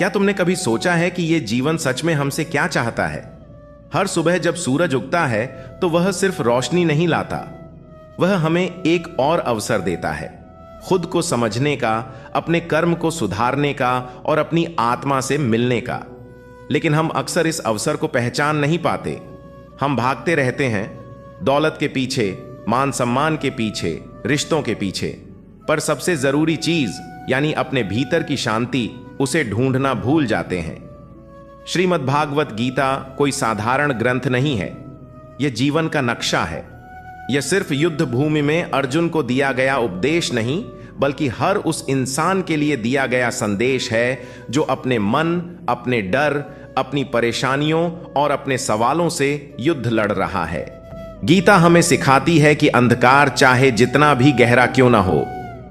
क्या तुमने कभी सोचा है कि यह जीवन सच में हमसे क्या चाहता है? हर सुबह जब सूरज उगता है तो वह सिर्फ रोशनी नहीं लाता, वह हमें एक और अवसर देता है, खुद को समझने का, अपने कर्म को सुधारने का और अपनी आत्मा से मिलने का। लेकिन हम अक्सर इस अवसर को पहचान नहीं पाते। हम भागते रहते हैं, दौलत के पीछे, मान सम्मान के पीछे, रिश्तों के पीछे, पर सबसे जरूरी चीज यानी अपने भीतर की शांति, उसे ढूंढना भूल जाते हैं। श्रीमद् भागवत गीता कोई साधारण ग्रंथ नहीं है, यह जीवन का नक्शा है। यह सिर्फ युद्ध भूमि में अर्जुन को दिया गया उपदेश नहीं, बल्कि हर उस इंसान के लिए दिया गया संदेश है जो अपने मन, अपने डर, अपनी परेशानियों और अपने सवालों से युद्ध लड़ रहा है। गीता हमें सिखाती है कि अंधकार चाहे जितना भी गहरा क्यों ना हो,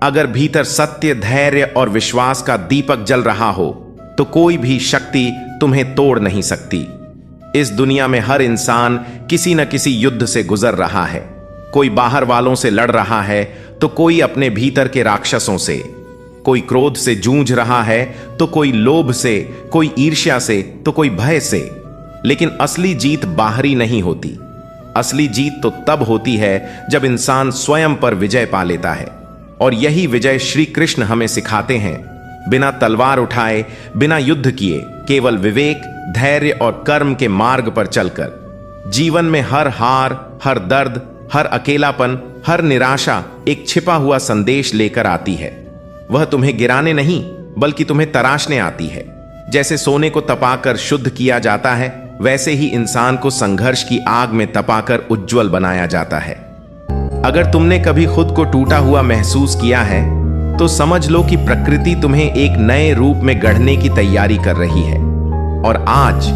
अगर भीतर सत्य, धैर्य और विश्वास का दीपक जल रहा हो तो कोई भी शक्ति तुम्हें तोड़ नहीं सकती। इस दुनिया में हर इंसान किसी न किसी युद्ध से गुजर रहा है। कोई बाहर वालों से लड़ रहा है तो कोई अपने भीतर के राक्षसों से, कोई क्रोध से जूझ रहा है तो कोई लोभ से, कोई ईर्ष्या से तो कोई भय से। लेकिन असली जीत बाहरी नहीं होती। असली जीत तो तब होती है जब इंसान स्वयं पर विजय पा लेता है, और यही विजय श्री कृष्ण हमें सिखाते हैं। बिना तलवार उठाए, बिना युद्ध किए, केवल विवेक, धैर्य और कर्म के मार्ग पर चलकर जीवन में हर हार, हर दर्द, हर अकेलापन, हर निराशा एक छिपा हुआ संदेश लेकर आती है। वह तुम्हें गिराने नहीं बल्कि तुम्हें तराशने आती है। जैसे सोने को तपाकर शुद्ध किया जाता है, वैसे ही इंसान को संघर्ष की आग में तपाकर उज्जवल बनाया जाता है। अगर तुमने कभी खुद को टूटा हुआ महसूस किया है तो समझ लो कि प्रकृति तुम्हें एक नए रूप में गढ़ने की तैयारी कर रही है। और आज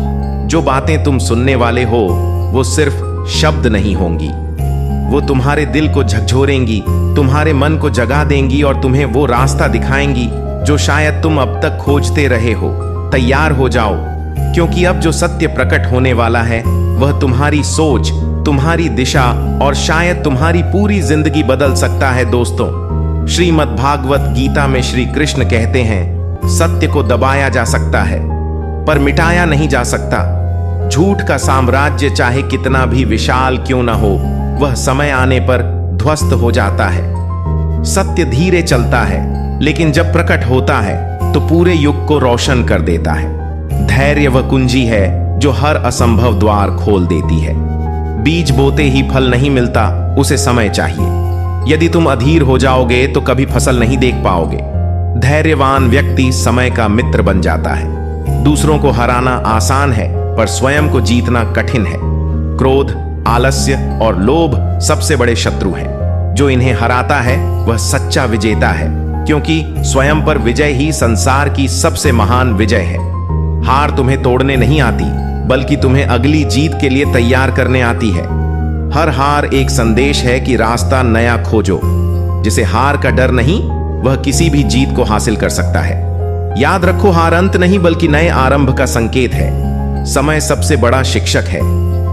जो बातें तुम सुनने वाले हो वो सिर्फ शब्द नहीं होंगी, वो तुम्हारे दिल को झकझोरेंगी, तुम्हारे मन को जगा देंगी और तुम्हें वो रास्ता दिखाएंगी जो शायद तुम अब तक खोजते रहे हो। तैयार हो जाओ, क्योंकि अब जो सत्य प्रकट होने वाला है वह तुम्हारी सोच, तुम्हारी दिशा और शायद तुम्हारी पूरी जिंदगी बदल सकता है। दोस्तों, श्रीमद् भागवत गीता में श्री कृष्ण कहते हैं, सत्य को दबाया जा सकता है पर मिटाया नहीं जा सकता। झूठ का साम्राज्य चाहे कितना भी विशाल क्यों न हो, वह समय आने पर ध्वस्त हो जाता है। सत्य धीरे चलता है, लेकिन जब प्रकट होता है तो पूरे युग को रोशन कर देता है। धैर्य वह कुंजी है जो हर असंभव द्वार खोल देती है। बीज बोते ही फल नहीं मिलता, उसे समय चाहिए। यदि तुम अधीर हो जाओगे तो कभी फसल नहीं देख पाओगे। धैर्यवान व्यक्ति समय का मित्र बन जाता है। दूसरों को हराना आसान है पर स्वयं को जीतना कठिन है। क्रोध, आलस्य और लोभ सबसे बड़े शत्रु हैं। जो इन्हें हराता है वह सच्चा विजेता है, क्योंकि स्वयं पर विजय ही संसार की सबसे महान विजय है। हार तुम्हें तोड़ने नहीं आती, बल्कि तुम्हें अगली जीत के लिए तैयार करने आती है। हर हार एक संदेश है कि रास्ता नया खोजो। जिसे हार का डर नहीं, वह किसी भी जीत को हासिल कर सकता है। याद रखो, हार अंत नहीं बल्कि नए आरंभ का संकेत है। समय सबसे बड़ा शिक्षक है।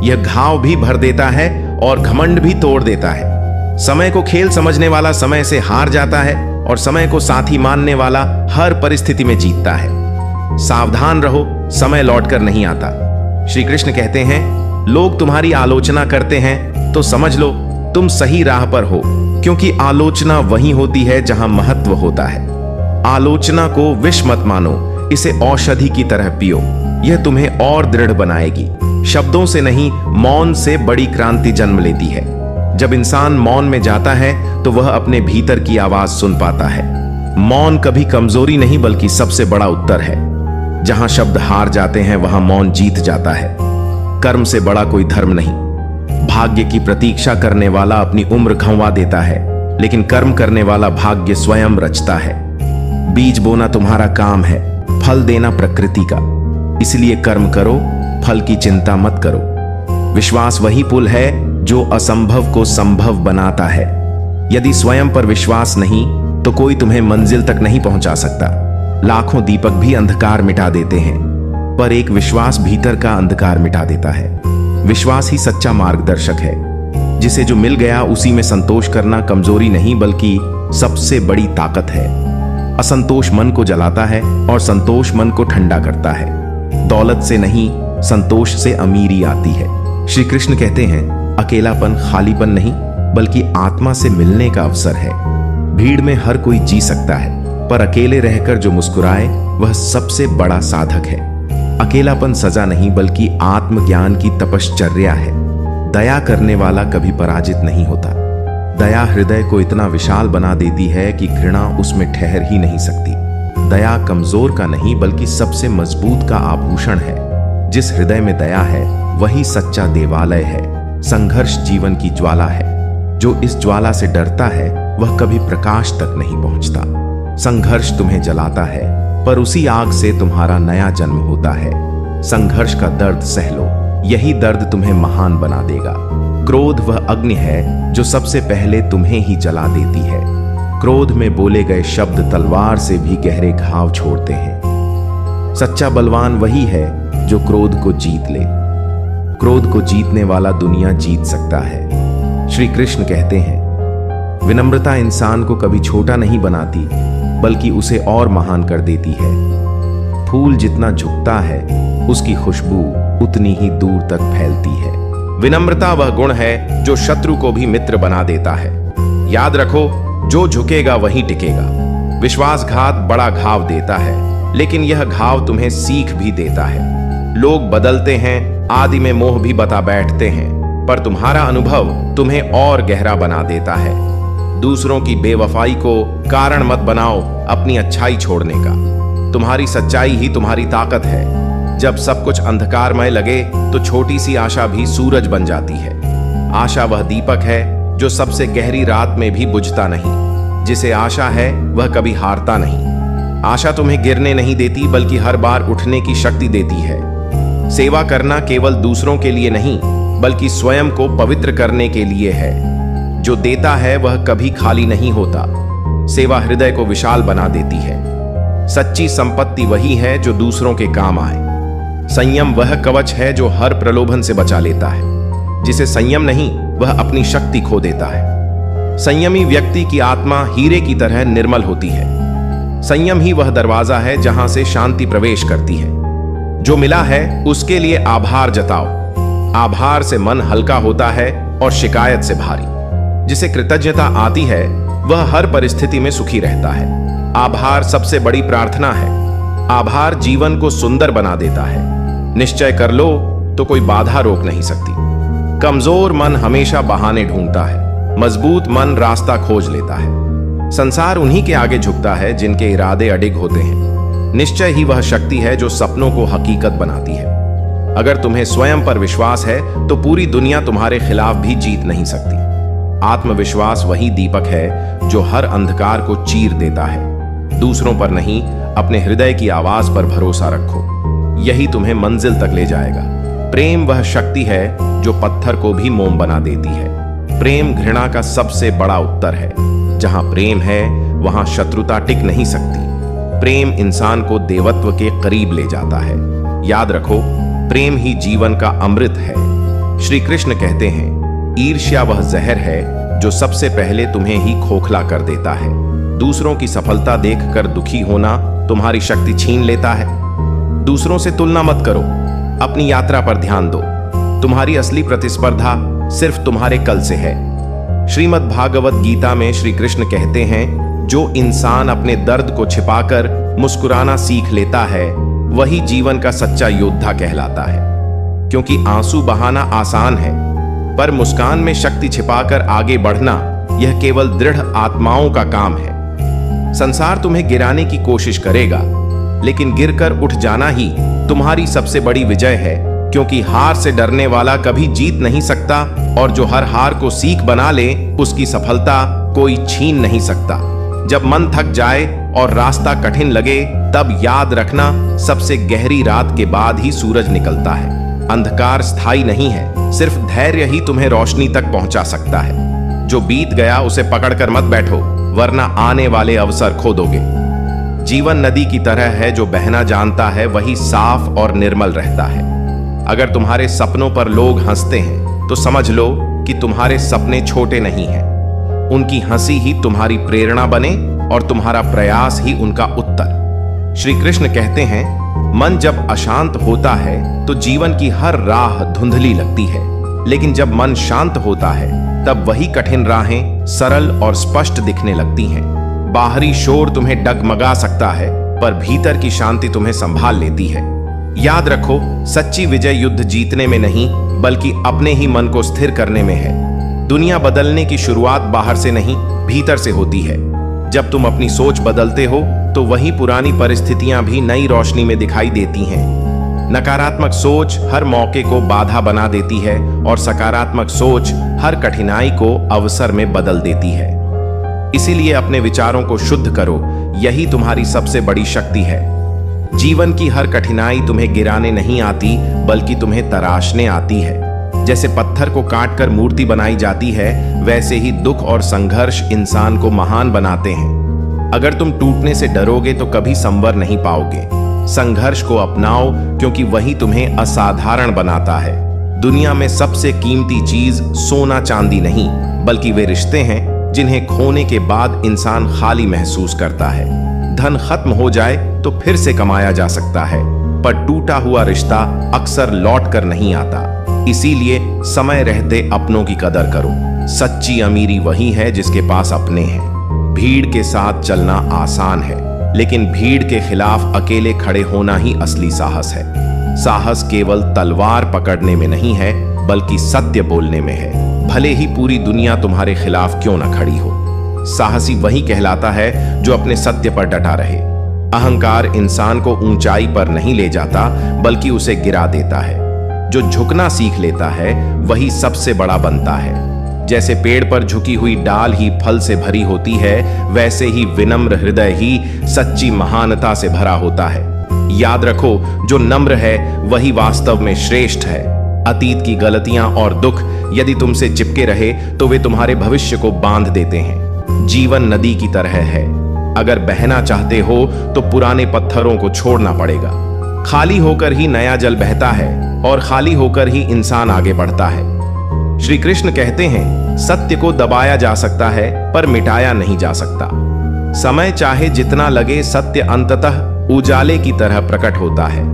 यह घाव भी भर देता है और घमंड भी तोड़ देता है। समय को खेल समझने वाला समय से हार जाता है और समय को साथी मानने वाला हर परिस्थिति में जीतता है। सावधान रहो, समय लौटकर नहीं आता। श्री कृष्ण कहते हैं, लोग तुम्हारी आलोचना करते हैं तो समझ लो तुम सही राह पर हो, क्योंकि आलोचना वही होती है जहां महत्व होता है। आलोचना को विष मत मानो, इसे औषधि की तरह पियो। यह तुम्हें और दृढ़ बनाएगी। शब्दों से नहीं, मौन से बड़ी क्रांति जन्म लेती है। जब इंसान मौन में जाता है तो वह अपने भीतर की आवाज सुन पाता है। मौन कभी कमजोरी नहीं बल्कि सबसे बड़ा उत्तर है। जहां शब्द हार जाते हैं वहां मौन जीत जाता है। कर्म से बड़ा कोई धर्म नहीं। भाग्य की प्रतीक्षा करने वाला अपनी उम्र गंवा देता है, लेकिन कर्म करने वाला भाग्य स्वयं रचता है। बीज बोना तुम्हारा काम है, फल देना प्रकृति का। इसलिए कर्म करो, फल की चिंता मत करो। विश्वास वही पुल है जो असंभव को संभव बनाता है। यदि स्वयं पर विश्वास नहीं तो कोई तुम्हें मंजिल तक नहीं पहुंचा सकता। लाखों दीपक भी अंधकार मिटा देते हैं, पर एक विश्वास भीतर का अंधकार मिटा देता है। विश्वास ही सच्चा मार्गदर्शक है। जिसे जो मिल गया उसी में संतोष करना कमजोरी नहीं बल्कि सबसे बड़ी ताकत है। असंतोष मन को जलाता है और संतोष मन को ठंडा करता है। दौलत से नहीं, संतोष से अमीरी आती है। श्री कृष्ण कहते हैं, अकेलापन खालीपन नहीं बल्कि आत्मा से मिलने का अवसर है। भीड़ में हर कोई जी सकता है, पर अकेले रहकर जो मुस्कुराए वह सबसे बड़ा साधक है। अकेलापन सजा नहीं बल्कि आत्मज्ञान की तपश्चर्या है। दया करने वाला कभी पराजित नहीं होता। दया हृदय को इतना विशाल बना देती है कि घृणा उसमें ठहर ही नहीं सकती। दया कमजोर का नहीं बल्कि सबसे मजबूत का आभूषण है। जिस हृदय में दया है वही सच्चा देवालय है। संघर्ष जीवन की ज्वाला है। जो इस ज्वाला से डरता है वह कभी प्रकाश तक नहीं पहुंचता। संघर्ष तुम्हें जलाता है, पर उसी आग से तुम्हारा नया जन्म होता है। संघर्ष का दर्द सह लो, यही दर्द तुम्हें महान बना देगा। क्रोध वह अग्नि है जो सबसे पहले तुम्हें ही जला देती है। क्रोध में बोले गए शब्द तलवार से भी गहरे घाव छोड़ते हैं। सच्चा बलवान वही है जो क्रोध को जीत ले। क्रोध को जीतने वाला दुनिया जीत सकता है। श्री कृष्ण कहते हैं, विनम्रता इंसान को कभी छोटा नहीं बनाती बल्कि उसे और महान कर देती है। फूल जितना झुकता है उसकी खुशबू उतनी ही दूर तक फैलती है। विनम्रता वह गुण है जो शत्रु को भी मित्र बना देता है। याद रखो, जो झुकेगा वही टिकेगा। विश्वासघात बड़ा घाव देता है, लेकिन यह घाव तुम्हें सीख भी देता है। लोग बदलते हैं, आदि में मोह भी बता बैठते हैं, पर तुम्हारा अनुभव तुम्हें और गहरा बना देता है। दूसरों की बेवफाई को कारण मत बनाओ अपनी अच्छाई छोड़ने का। तुम्हारी सच्चाई ही तुम्हारी ताकत है। जब सब कुछ अंधकारमय लगे तो छोटी सी आशा भी सूरज बन जाती है। आशा वह दीपक है जो सबसे गहरी रात में भी बुझता नहीं। जिसे आशा है वह कभी हारता नहीं। आशा तुम्हें गिरने नहीं देती बल्कि हर बार उठने की शक्ति देती है। सेवा करना केवल दूसरों के लिए नहीं बल्कि स्वयं को पवित्र करने के लिए है। जो देता है वह कभी खाली नहीं होता। सेवा हृदय को विशाल बना देती है। सच्ची संपत्ति वही है जो दूसरों के काम आए। संयम वह कवच है जो हर प्रलोभन से बचा लेता है। जिसे संयम नहीं वह अपनी शक्ति खो देता है। संयमी व्यक्ति की आत्मा हीरे की तरह निर्मल होती है। संयम ही वह दरवाजा है जहां से शांति प्रवेश करती है। जो मिला है उसके लिए आभार जताओ। आभार से मन हल्का होता है और शिकायत से भारी। जिसे कृतज्ञता आती है वह हर परिस्थिति में सुखी रहता है। आभार सबसे बड़ी प्रार्थना है। आभार जीवन को सुंदर बना देता है। निश्चय कर लो तो कोई बाधा रोक नहीं सकती। कमजोर मन हमेशा बहाने ढूंढता है, मजबूत मन रास्ता खोज लेता है। संसार उन्हीं के आगे झुकता है जिनके इरादे अडिग होते हैं। निश्चय ही वह शक्ति है जो सपनों को हकीकत बनाती है। अगर तुम्हें स्वयं पर विश्वास है तो पूरी दुनिया तुम्हारे खिलाफ भी जीत नहीं सकती। आत्मविश्वास वही दीपक है जो हर अंधकार को चीर देता है। दूसरों पर नहीं, अपने हृदय की आवाज पर भरोसा रखो, यही तुम्हें मंजिल तक ले जाएगा। प्रेम वह शक्ति है जो पत्थर को भी मोम बना देती है। प्रेम घृणा का सबसे बड़ा उत्तर है। जहां प्रेम है वहां शत्रुता टिक नहीं सकती। प्रेम इंसान को देवत्व के करीब ले जाता है। याद रखो, प्रेम ही जीवन का अमृत है। श्री कृष्ण कहते हैं, ईर्ष्या वह जहर है जो सबसे पहले तुम्हें ही खोखला कर देता है। दूसरों की सफलता देखकर दुखी होना तुम्हारी शक्ति छीन लेता है। दूसरों से तुलना मत करो, अपनी यात्रा पर ध्यान दो। तुम्हारी असली प्रतिस्पर्धा सिर्फ तुम्हारे कल से है। श्रीमद् भागवत गीता में श्री कृष्ण कहते हैं, जो इंसान अपने दर्द को छिपाकर मुस्कुराना सीख लेता है वही जीवन का सच्चा योद्धा कहलाता है। क्योंकि आंसू बहाना आसान है, पर मुस्कान में शक्ति छिपाकर आगे बढ़ना यह केवल दृढ़ आत्माओं का काम है। संसार तुम्हें गिराने की कोशिश करेगा, लेकिन गिरकर उठ जाना ही तुम्हारी सबसे बड़ी विजय है। क्योंकि हार से डरने वाला कभी जीत नहीं सकता, और जो हर हार को सीख बना ले उसकी सफलता कोई छीन नहीं सकता। जब मन थक जाए और रास्ता कठिन लगे तब याद रखना, सबसे गहरी रात के बाद ही सूरज निकलता है। अंधकार स्थायी नहीं है, सिर्फ धैर्य ही तुम्हें रोशनी तक पहुंचा सकता है। जो बीत गया उसे पकड़कर मत बैठो, वरना आने वाले अवसर खो दोगे। जीवन नदी की तरह है, जो बहना जानता है वही साफ और निर्मल रहता है। अगर तुम्हारे सपनों पर लोग हंसते हैं तो समझ लो कि तुम्हारे सपने छोटे नहीं हैं। उनकी हंसी ही तुम्हारी प्रेरणा बने और तुम्हारा प्रयास ही उनका उत्तर। श्री कृष्ण कहते हैं, मन जब अशांत होता है तो जीवन की हर राह धुंधली लगती है, लेकिन जब मन शांत होता है तब वही कठिन राहें सरल और स्पष्ट दिखने लगती हैं। बाहरी शोर तुम्हें डगमगा सकता है, पर भीतर की शांति तुम्हें संभाल लेती है। याद रखो, सच्ची विजय युद्ध जीतने में नहीं बल्कि अपने ही मन को स्थिर करने में है। दुनिया बदलने की शुरुआत बाहर से नहीं, भीतर से होती है। जब तुम अपनी सोच बदलते हो तो वही पुरानी परिस्थितियां भी नई रोशनी में दिखाई देती हैं। नकारात्मक सोच हर मौके को बाधा बना देती है और सकारात्मक सोच हर कठिनाई को अवसर में बदल देती है। इसीलिए अपने विचारों को शुद्ध करो, यही तुम्हारी सबसे बड़ी शक्ति है। जीवन की हर कठिनाई तुम्हें गिराने नहीं आती बल्कि तुम्हें तराशने आती है। जैसे पत्थर को काटकर मूर्ति बनाई जाती है, वैसे ही दुख और संघर्ष इंसान को महान बनाते हैं। अगर तुम टूटने से डरोगे तो कभी संवर नहीं पाओगे। संघर्ष को अपनाओ, क्योंकि वही तुम्हें असाधारण बनाता है। दुनिया में सबसे कीमती चीज सोना चांदी नहीं, बल्कि वे रिश्ते हैं जिन्हें खोने के बाद इंसान खाली महसूस करता है। धन खत्म हो जाए तो फिर से कमाया जा सकता है, पर टूटा हुआ रिश्ता अक्सर लौट कर नहीं आता। इसीलिए समय रहते अपनों की कदर करो। सच्ची अमीरी वही है जिसके पास अपने हैं। भीड़ के साथ चलना आसान है, लेकिन भीड़ के खिलाफ अकेले खड़े होना ही असली साहस है। साहस केवल तलवार पकड़ने में नहीं है, बल्कि सत्य बोलने में है, भले ही पूरी दुनिया तुम्हारे खिलाफ क्यों न खड़ी हो। साहसी वही कहलाता है जो अपने सत्य पर डटा रहे। अहंकार इंसान को ऊंचाई पर नहीं ले जाता, बल्कि उसे गिरा देता है। जो झुकना सीख लेता है वही सबसे बड़ा बनता है। जैसे पेड़ पर झुकी हुई डाल ही फल से भरी होती है, वैसे ही विनम्र हृदय ही सच्ची महानता से भरा होता है। याद रखो, जो नम्र है वही वास्तव में श्रेष्ठ है। अतीत की गलतियां और दुख यदि तुमसे चिपके रहे तो वे तुम्हारे भविष्य को बांध देते हैं। जीवन नदी की तरह है, अगर बहना चाहते हो तो पुराने पत्थरों को छोड़ना पड़ेगा। खाली होकर ही नया जल बहता है और खाली होकर ही इंसान आगे बढ़ता है। श्री कृष्ण कहते हैं, सत्य को दबाया जा सकता है पर मिटाया नहीं जा सकता। समय चाहे जितना लगे, सत्य अंततः उजाले की तरह प्रकट होता है।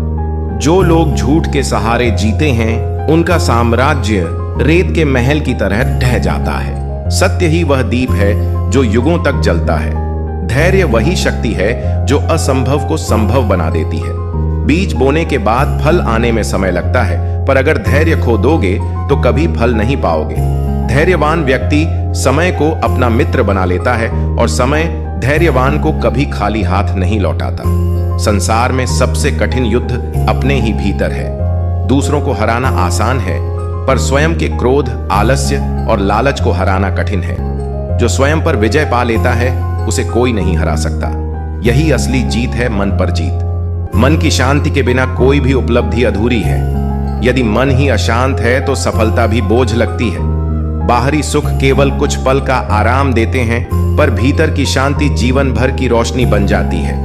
जो लोग झूठ के सहारे जीते हैं, उनका साम्राज्य रेत के महल की तरह ढह जाता है। सत्य ही वह दीप है जो युगों तक जलता है। धैर्य वही शक्ति है जो असंभव को संभव बना देती है। बीज बोने के बाद फल आने में समय लगता है, पर अगर धैर्य खो दोगे तो कभी फल नहीं पाओगे। धैर्यवान व्यक्ति समय को अपना मित्र बना लेता है और समय धैर्यवान को कभी खाली हाथ नहीं लौटाता। संसार में सबसे कठिन युद्ध अपने ही भीतर है। दूसरों को हराना आसान है, पर स्वयं के क्रोध, आलस्य और लालच को हराना कठिन है। जो स्वयं पर विजय पा लेता है उसे कोई नहीं हरा सकता। यही असली जीत है, मन पर जीत। मन की शांति के बिना कोई भी उपलब्धि अधूरी है। यदि मन ही अशांत है तो सफलता भी बोझ लगती है। बाहरी सुख केवल कुछ पल का आराम देते हैं, पर भीतर की शांति जीवन भर की रोशनी बन जाती है।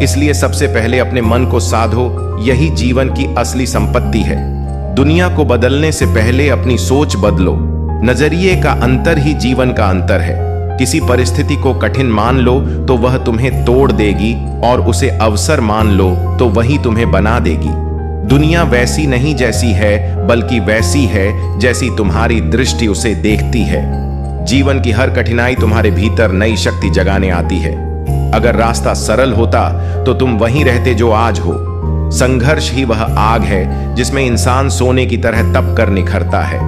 इसलिए सबसे पहले अपने मन को साधो, यही जीवन की असली संपत्ति है। दुनिया को बदलने से पहले अपनी सोच बदलो। नजरिए का अंतर ही जीवन का अंतर है। किसी परिस्थिति को कठिन मान लो तो वह तुम्हें तोड़ देगी, और उसे अवसर मान लो तो वही तुम्हें बना देगी। दुनिया वैसी नहीं जैसी है, बल्कि वैसी है जैसी तुम्हारी दृष्टि उसे देखती है। जीवन की हर कठिनाई तुम्हारे भीतर नई शक्ति जगाने आती है। अगर रास्ता सरल होता तो तुम वहीं रहते जो आज हो। संघर्ष ही वह आग है जिसमें इंसान सोने की तरह तप कर निखरता है।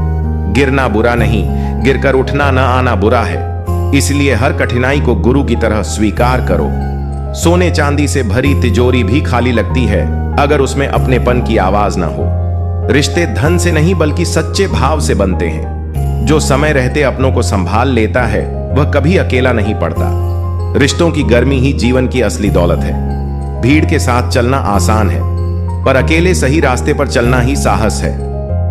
गिरना बुरा नहीं, गिरकर उठना न आना बुरा है। इसलिए हर कठिनाई को गुरु की तरह स्वीकार करो। सोने चांदी से भरी तिजोरी भी खाली लगती है अगर उसमें अपनेपन की आवाज ना हो। रिश्ते धन से नहीं बल्कि सच्चे भाव से बनते हैं। जो समय रहते अपनों को संभाल लेता है वह कभी अकेला नहीं पड़ता। रिश्तों की गर्मी ही जीवन की असली दौलत है। भीड़ के साथ चलना आसान है, पर अकेले सही रास्ते पर चलना ही साहस है।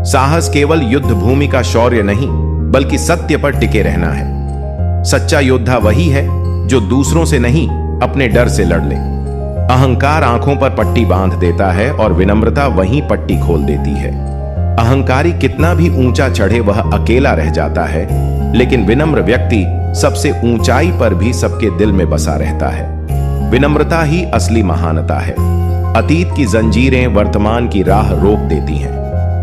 साहस केवल युद्ध भूमि का शौर्य नहीं, बल्कि सत्य पर टिके रहना है। सच्चा योद्धा वही है जो दूसरों से नहीं, अपने डर से लड़ ले। अहंकार आंखों पर पट्टी बांध देता है और विनम्रता वहीं पट्टी खोल देती है। अहंकारी कितना भी ऊंचा चढ़े वह अकेला रह जाता है, लेकिन विनम्र व्यक्ति सबसे ऊंचाई पर भी सबके दिल में बसा रहता है। विनम्रता ही असली महानता है। अतीत की जंजीरें वर्तमान की राह रोक देती हैं।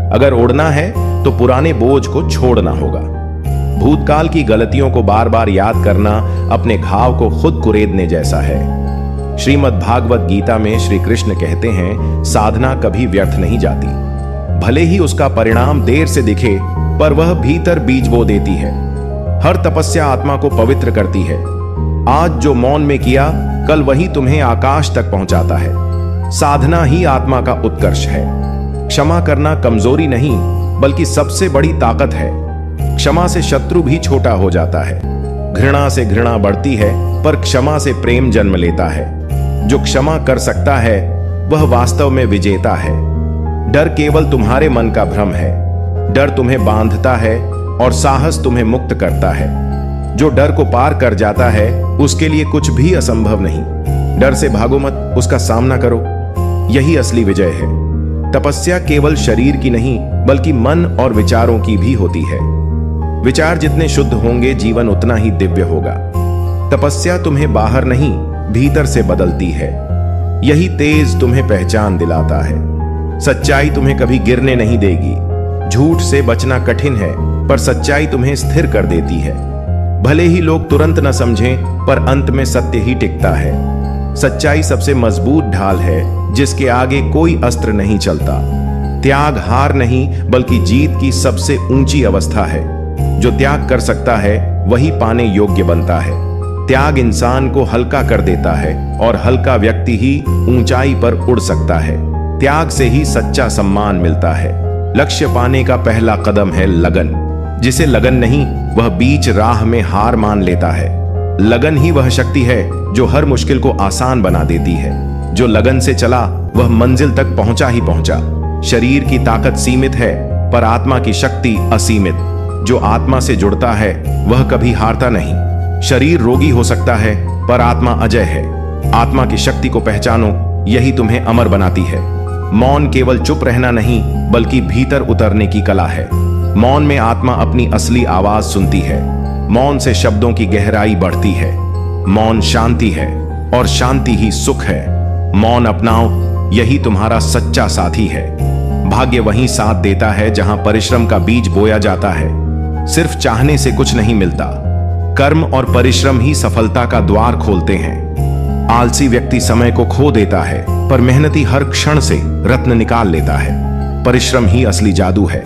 अगर उड़ना है तो पुराने बोझ को छोड़ना होगा। भूतकाल की गलतियों को बार बार याद करना अपने घाव को खुद कुरेदने जैसा है। श्रीमद् भागवत गीता में श्री कृष्ण कहते हैं, साधना कभी व्यर्थ नहीं जाती। भले ही उसका परिणाम देर से दिखे, पर वह भीतर बीज बो देती है। हर तपस्या आत्मा को पवित्र करती है। आज जो मौन में किया, कल वही तुम्हें आकाश तक पहुंचाता है। साधना ही आत्मा का उत्कर्ष है। क्षमा करना कमजोरी नहीं, बल्कि सबसे बड़ी ताकत है। क्षमा से शत्रु भी छोटा हो जाता है। घृणा से घृणा बढ़ती है, पर क्षमा से प्रेम जन्म लेता है। जो क्षमा कर सकता है वह वास्तव में विजेता है। डर केवल तुम्हारे मन का भ्रम है। डर तुम्हें बांधता है और साहस तुम्हें मुक्त करता है। जो डर को पार कर जाता है उसके लिए कुछ भी असंभव नहीं। डर से भागो मत, उसका सामना करो। यही असली विजय है। तपस्या केवल शरीर की नहीं, बल्कि मन और विचारों की भी होती है। विचार जितने शुद्ध होंगे, जीवन उतना ही दिव्य होगा। तपस्या तुम्हें बाहर नहीं, भीतर से बदलती है। यही तेज तुम्हें पहचान दिलाता है। सच्चाई तुम्हें कभी गिरने नहीं देगी। झूठ से बचना कठिन है, पर सच्चाई तुम्हें स्थिर कर देती है। भले ही लोग तुरंत न समझें, पर अंत में सत्य ही टिकता है। सच्चाई सबसे मजबूत ढाल है, जिसके आगे कोई अस्त्र नहीं चलता। त्याग हार नहीं, बल्कि जीत की सबसे ऊंची अवस्था है। जो त्याग कर सकता है वही पाने योग्य बनता है। त्याग इंसान को हल्का कर देता है, और हल्का व्यक्ति ही ऊंचाई पर उड़ सकता है। त्याग से ही सच्चा सम्मान मिलता है। लक्ष्य पाने का पहला कदम है लगन। जिसे लगन नहीं, वह बीच राह में हार मान लेता है। लगन ही वह शक्ति है जो हर मुश्किल को आसान बना देती है। जो लगन से चला वह मंजिल तक पहुंचा ही पहुंचा। शरीर की ताकत सीमित है, पर आत्मा की शक्ति असीमित। जो आत्मा से जुड़ता है वह कभी हारता नहीं। शरीर रोगी हो सकता है, पर आत्मा अजय है। आत्मा की शक्ति को पहचानो, यही तुम्हें अमर बनाती है। मौन केवल चुप रहना नहीं, बल्कि भीतर उतरने की कला है। मौन में आत्मा अपनी असली आवाज सुनती है। मौन से शब्दों की गहराई बढ़ती है। मौन शांति है, और शांति ही सुख है। मौन अपनाओ, यही तुम्हारा सच्चा साथी है। भाग्य वहीं साथ देता है जहां परिश्रम का बीज बोया जाता है। सिर्फ चाहने से कुछ नहीं मिलता। कर्म और परिश्रम ही सफलता का द्वार खोलते हैं। आलसी व्यक्ति समय को खो देता है, पर मेहनती हर क्षण से रत्न निकाल लेता है। परिश्रम ही असली जादू है।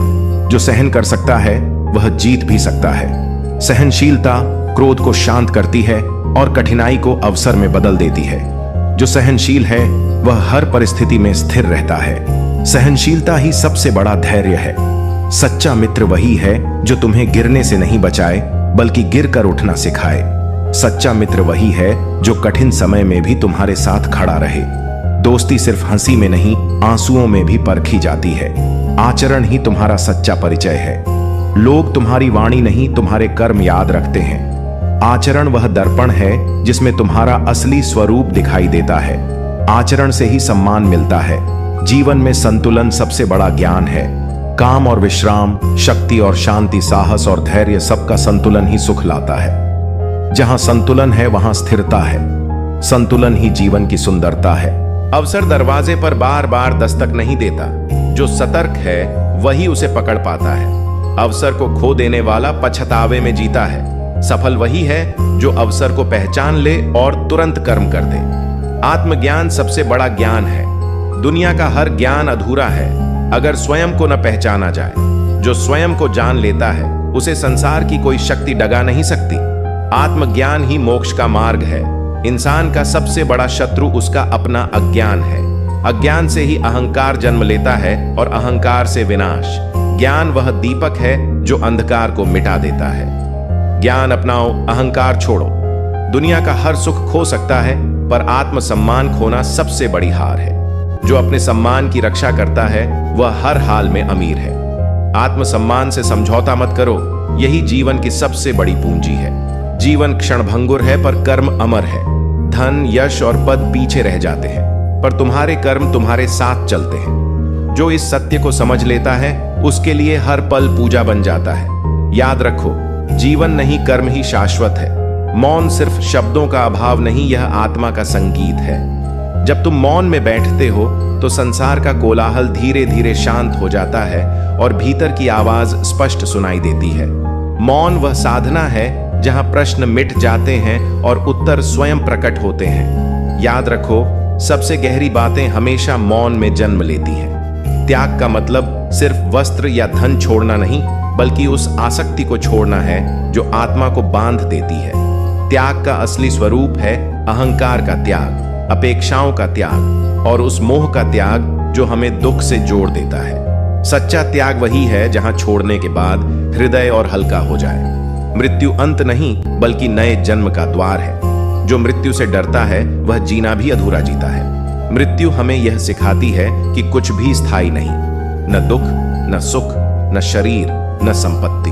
जो सहन कर सकता है वह जीत भी सकता है। सहनशीलता क्रोध को शांत करती है और कठिनाई को अवसर में बदल देती है। जो सहनशील है वह हर परिस्थिति में स्थिर रहता है। सहनशीलता ही सबसे बड़ा धैर्य है। सच्चा मित्र वही है जो तुम्हें गिरने से नहीं बचाए, बल्कि गिरकर उठना सिखाए। सच्चा मित्र वही है जो कठिन समय में भी तुम्हारे साथ खड़ा रहे। दोस्ती सिर्फ हंसी में नहीं, आंसुओं में भी परखी जाती है। आचरण ही तुम्हारा सच्चा परिचय है। लोग तुम्हारी वाणी नहीं, तुम्हारे कर्म याद रखते हैं। आचरण वह दर्पण है जिसमें तुम्हारा असली स्वरूप दिखाई देता है। आचरण से ही सम्मान मिलता है। जीवन में संतुलन सबसे बड़ा ज्ञान है। काम और विश्राम, शक्ति और शांति, साहस और धैर्य, सबका संतुलन ही सुख लाता है। जहां संतुलन है वहां स्थिरता है। संतुलन ही जीवन की सुंदरता है। अवसर दरवाजे पर बार बार दस्तक नहीं देता। जो सतर्क है वही उसे पकड़ पाता है। अवसर को खो देने वाला पछतावे में जीता है। सफल वही है जो अवसर को पहचान ले और तुरंत कर्म कर दे। आत्मज्ञान सबसे बड़ा ज्ञान है। दुनिया का हर ज्ञान अधूरा है अगर स्वयं को न पहचाना जाए। जो स्वयं को जान लेता है उसे संसार की कोई शक्ति डगा नहीं सकती। आत्मज्ञान ही मोक्ष का मार्ग है। इंसान का सबसे बड़ा शत्रु उसका अपना अज्ञान है। अज्ञान से ही अहंकार जन्म लेता है और अहंकार से विनाश। ज्ञान वह दीपक है जो अंधकार को मिटा देता है। ज्ञान अपनाओ, अहंकार छोड़ो। दुनिया का हर सुख खो सकता है, पर आत्मसम्मान खोना सबसे बड़ी हार है। जो अपने सम्मान की रक्षा करता है वह हर हाल में अमीर है। आत्मसम्मान से समझौता मत करो, यही जीवन की सबसे बड़ी पूंजी है। जीवन क्षणभंगुर है, पर कर्म अमर है। धन, यश और पद पीछे रह जाते हैं, पर तुम्हारे कर्म तुम्हारे साथ चलते हैं। जो इस सत्य को समझ लेता है उसके लिए हर पल पूजा बन जाता है। याद रखो, जीवन नहीं कर्म ही शाश्वत है। मौन सिर्फ शब्दों का अभाव नहीं, यह आत्मा का संगीत है। जब तुम मौन में बैठते हो तो संसार का कोलाहल धीरे धीरे शांत हो जाता है और भीतर की आवाज स्पष्ट सुनाई देती है। मौन वह साधना है जहां प्रश्न मिट जाते हैं और उत्तर स्वयं प्रकट होते हैं। याद रखो, सबसे गहरी बातें हमेशा मौन में जन्म लेती हैं। त्याग का मतलब सिर्फ वस्त्र या धन छोड़ना नहीं, बल्कि उस आसक्ति को छोड़ना है जो आत्मा को बांध देती है। त्याग का असली स्वरूप है अहंकार का त्याग, अपेक्षाओं का त्याग और उस मोह का त्याग जो हमें दुख से जोड़ देता है। सच्चा त्याग वही है जहां छोड़ने के बाद हृदय और हल्का हो जाए। मृत्यु अंत नहीं, बल्कि नए जन्म का द्वार है। जो मृत्यु से डरता है वह जीना भी अधूरा जीता है। मृत्यु हमें यह सिखाती है कि कुछ भी स्थायी नहीं, न दुख, न सुख, न शरीर, न संपत्ति।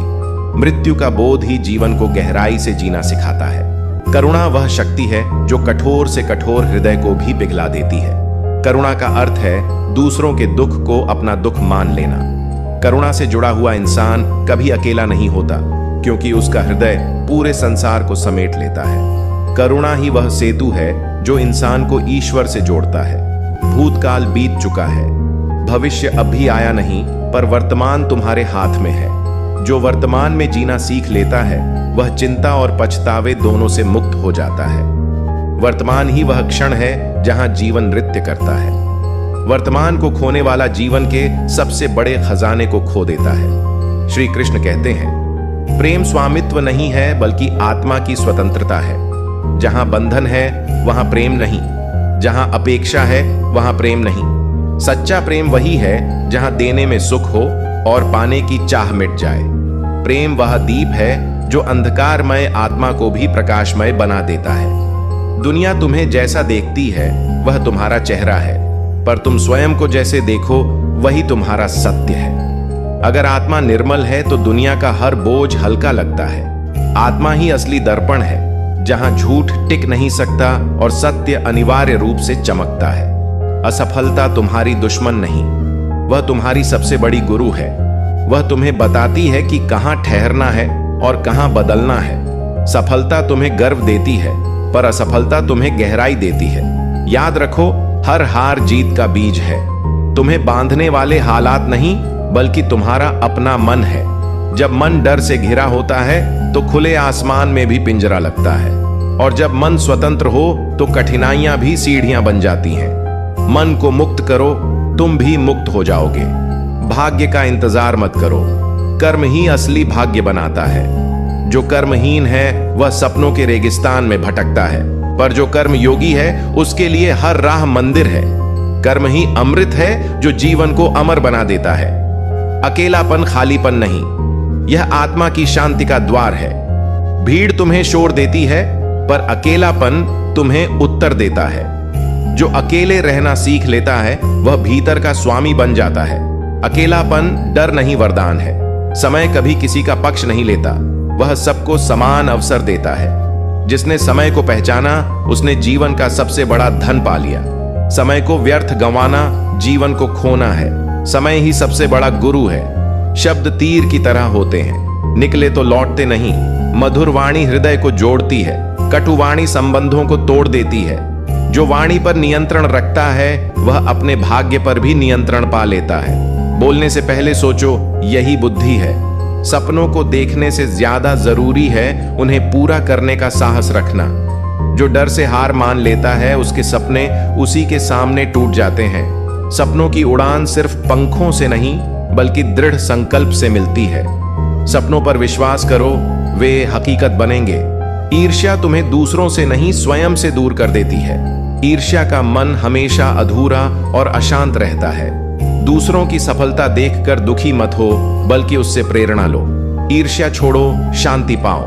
मृत्यु का बोध ही जीवन को गहराई से जीना सिखाता है। करुणा वह शक्ति है जो कठोर से कठोर हृदय को भी पिघला देती है। करुणा का अर्थ है दूसरों के दुख को अपना दुख मान लेना। करुणा से जुड़ा हुआ इंसान कभी अकेला नहीं होता, क्योंकि उसका हृदय पूरे संसार को समेट लेता है। करुणा ही वह सेतु है जो इंसान को ईश्वर से जोड़ता है। भूतकाल बीत चुका है, भविष्य अब भी आया नहीं, पर वर्तमान तुम्हारे हाथ में है। जो वर्तमान में जीना सीख लेता है वह चिंता और पछतावे दोनों से मुक्त हो जाता है। वर्तमान ही वह क्षण है जहां जीवन नृत्य करता है। वर्तमान को खोने वाला जीवन के सबसे बड़े खजाने को खो देता है। श्री कृष्ण कहते हैं, प्रेम स्वामित्व नहीं है बल्कि आत्मा की स्वतंत्रता है। जहां बंधन है वहां प्रेम नहीं, जहां अपेक्षा है वहां प्रेम नहीं। सच्चा प्रेम वही है जहां देने में सुख हो और पाने की चाह मिट जाए। प्रेम वह दीप है जो अंधकारमय आत्मा को भी प्रकाशमय बना देता है। दुनिया तुम्हें जैसा देखती है वह तुम्हारा चेहरा है, पर तुम स्वयं को जैसे देखो वही तुम्हारा सत्य है। अगर आत्मा निर्मल है तो दुनिया का हर बोझ हल्का लगता है। आत्मा ही असली दर्पण है, जहां झूठ टिक नहीं सकता और सत्य अनिवार्य रूप से चमकता है। असफलता तुम्हारी दुश्मन नहीं, वह तुम्हारी सबसे बड़ी गुरु है। वह तुम्हें बताती है कि कहां ठहरना है और कहां बदलना है। सफलता तुम्हें गर्व देती है, पर असफलता तुम्हें गहराई देती है। याद रखो, हर हार जीत का बीज है। तुम्हें बांधने वाले हालात नहीं, बल्कि तुम्हारा अपना मन है। जब मन डर से घिरा होता है तो खुले आसमान में भी पिंजरा लगता है, और जब मन स्वतंत्र हो तो कठिनाइयां भी सीढ़ियां बन जाती हैं। मन को मुक्त करो, तुम भी मुक्त हो जाओगे। भाग्य का इंतजार मत करो, कर्म ही असली भाग्य बनाता है। जो कर्महीन है वह सपनों के रेगिस्तान में भटकता है, पर जो कर्म योगी है उसके लिए हर राह मंदिर है। कर्म ही अमृत है जो जीवन को अमर बना देता है। अकेलापन खालीपन नहीं, यह आत्मा की शांति का द्वार है। भीड़ तुम्हें शोर देती है, पर अकेलापन तुम्हें उत्तर देता है। जो अकेले रहना सीख लेता है वह भीतर का स्वामी बन जाता है। अकेलापन डर नहीं, वरदान है। समय कभी किसी का पक्ष नहीं लेता, वह सबको समान अवसर देता है। जिसने समय को पहचाना उसने जीवन का सबसे बड़ा धन पा लिया। समय को व्यर्थ गंवाना जीवन को खोना है। समय ही सबसे बड़ा गुरु है। शब्द तीर की तरह होते हैं, निकले तो लौटते नहीं। मधुर वाणी हृदय को जोड़ती है, कटुवाणी संबंधों को तोड़ देती है। जो वाणी पर नियंत्रण रखता है वह अपने भाग्य पर भी नियंत्रण पा लेता है। बोलने से पहले सोचो, यही बुद्धि है। सपनों को देखने से ज्यादा जरूरी है उन्हें पूरा करने का साहस रखना। जो डर से हार मान लेता है उसके सपने उसी के सामने टूट जाते हैं। सपनों की उड़ान सिर्फ पंखों से नहीं, बल्कि दृढ़ संकल्प से मिलती है। सपनों पर विश्वास करो, वे हकीकत बनेंगे। ईर्ष्या तुम्हें दूसरों से नहीं, स्वयं से दूर कर देती है। ईर्ष्या का मन हमेशा अधूरा और अशांत रहता है। दूसरों की सफलता देखकर दुखी मत हो, बल्कि उससे प्रेरणा लो। ईर्ष्या छोड़ो, शांति पाओ।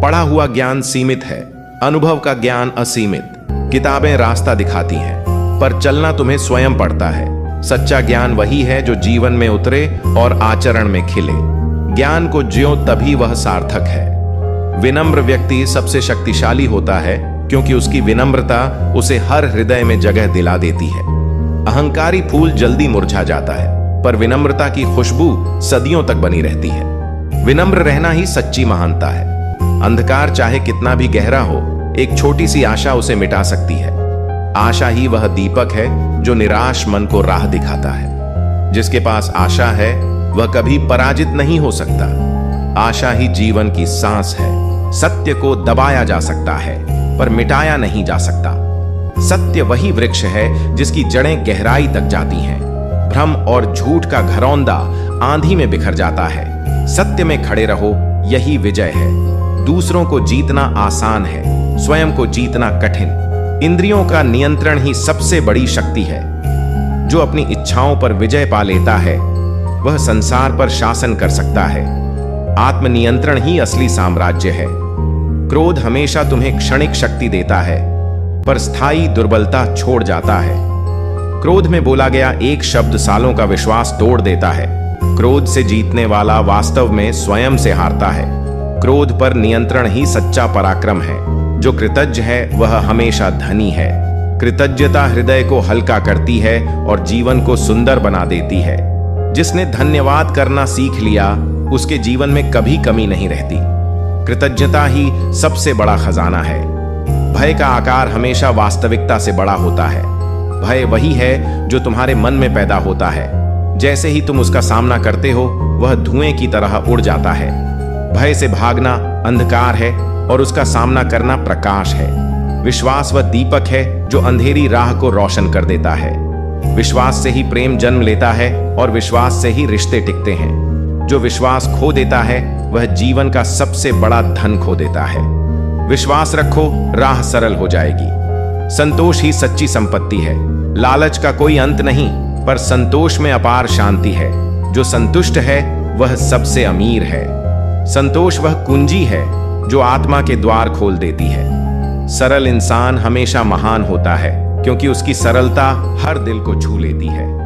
पढ़ा हुआ ज्ञान सीमित है, अनुभव का ज्ञान असीमित। किताबें रास्ता दिखाती हैं, पर चलना तुम्हें स्वयं पड़ता है। सच्चा ज्ञान वही है जो जीवन में उतरे और आचरण में खिले। ज्ञान को ज्यो तभी वह सार्थक है। विनम्र व्यक्ति सबसे शक्तिशाली होता है, क्योंकि उसकी विनम्रता उसे हर हृदय में जगह दिला देती है। अहंकारी फूल जल्दी मुरझा जाता है, पर विनम्रता की खुशबू सदियों तक बनी रहती है। विनम्र रहना ही सच्ची महानता है। अंधकार चाहे कितना भी गहरा हो, एक छोटी सी आशा उसे मिटा सकती है। आशा ही वह दीपक है जो निराश मन को राह दिखाता है। जिसके पास आशा है वह कभी पराजित नहीं हो सकता। आशा ही जीवन की सांस है। सत्य को दबाया जा सकता है पर मिटाया नहीं जा सकता। सत्य वही वृक्ष है जिसकी जड़ें गहराई तक जाती हैं। भ्रम और झूठ का घरौंदा आंधी में बिखर जाता है। सत्य में खड़े रहो, यही विजय है। दूसरों को जीतना आसान है, स्वयं को जीतना कठिन। इंद्रियों का नियंत्रण ही सबसे बड़ी शक्ति है। जो अपनी इच्छाओं पर विजय पा लेता है वह संसार पर शासन कर सकता है। आत्मनियंत्रण ही असली साम्राज्य है। क्रोध हमेशा तुम्हें क्षणिक शक्ति देता है पर स्थायी दुर्बलता छोड़ जाता है। क्रोध में बोला गया एक शब्द सालों का विश्वास तोड़ देता है। क्रोध से जीतने वाला वास्तव में स्वयं से हारता है। क्रोध पर नियंत्रण ही सच्चा पराक्रम है। जो कृतज्ञ है वह हमेशा धनी है। कृतज्ञता हृदय को हल्का करती है और जीवन को सुंदर बना देती है। जिसने धन्यवाद करना सीख लिया उसके जीवन में कभी कमी नहीं रहती। कृतज्ञता ही सबसे बड़ा खजाना है। भय का आकार हमेशा वास्तविकता से बड़ा होता है। भय वही है जो तुम्हारे मन में पैदा होता है। जैसे ही तुम उसका सामना करते हो वह धुएं की तरह उड़ जाता है। भय से भागना अंधकार है और उसका सामना करना प्रकाश है। विश्वास वह दीपक है जो अंधेरी राह को रोशन कर देता है। विश्वास से ही प्रेम जन्म लेता है और विश्वास से ही रिश्ते टिकते हैं। जो विश्वास खो देता है वह जीवन का सबसे बड़ा धन खो देता है। विश्वास रखो, राह सरल हो जाएगी। संतोष ही सच्ची संपत्ति है। लालच का कोई अंत नहीं, पर संतोष में अपार शांति है। जो संतुष्ट है वह सबसे अमीर है। संतोष वह कुंजी है जो आत्मा के द्वार खोल देती है। सरल इंसान हमेशा महान होता है क्योंकि उसकी सरलता हर दिल को छू लेती है।